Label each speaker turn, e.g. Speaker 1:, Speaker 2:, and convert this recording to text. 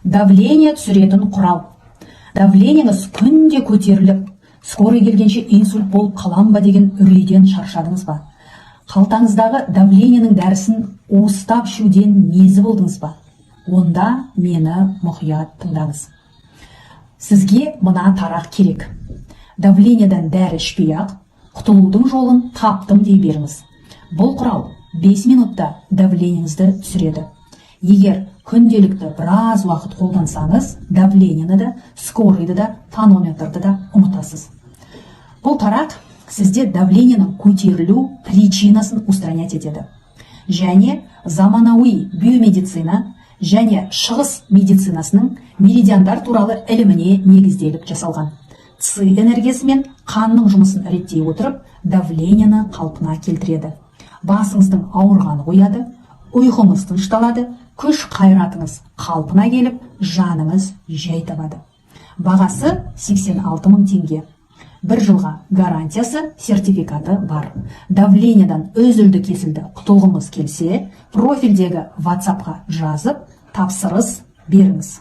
Speaker 1: Давление түсіретін құрал. Давлениеңіз күнде көтеріліп, скорый келгенше инсульт болып қалам ба деген үрейден шаршадыңыз ба? Қалтаңыздағы давлениенің дәрісін уыстап ішуден мезі болдыңыз ба? Онда мені мұқият тыңдаңыз. Сізге мына тарақ керек. Давлениеден дәрі ішпей-ақ құтылудың жолын таптым дей беріңіз. Бұл құрал 5 минутта давлениеңізді түсіреді. Егер күнделікті біраз уақыт қолдансаңыз, давлениені де, скорыйды да, тонометрді да ұмытасыз. Бұл тарақ сізде давлениенің көтерілу причинасын устранять етеді. Және заманауи биомедицина және шығыс медицинасының меридиандар туралы іліміне негізделіп жасалған. Ци энергиясы мен қанның жұмысын реттей отырып, давлениені қалпына келтіреді. Басыңыздың ауырғаны қояды, ұйқыңыз тынышталады, күш қайратыңыз қалпына келіп, жаныңыз жай табады. Бағасы 86 000 теңге. 1 жылға гарантиясы, сертификаты бар. Давлениеден үзілді кесілді құтылғыңыз келсе, профильдегі WhatsApp-ға жазып, тапсырыс беріңіз.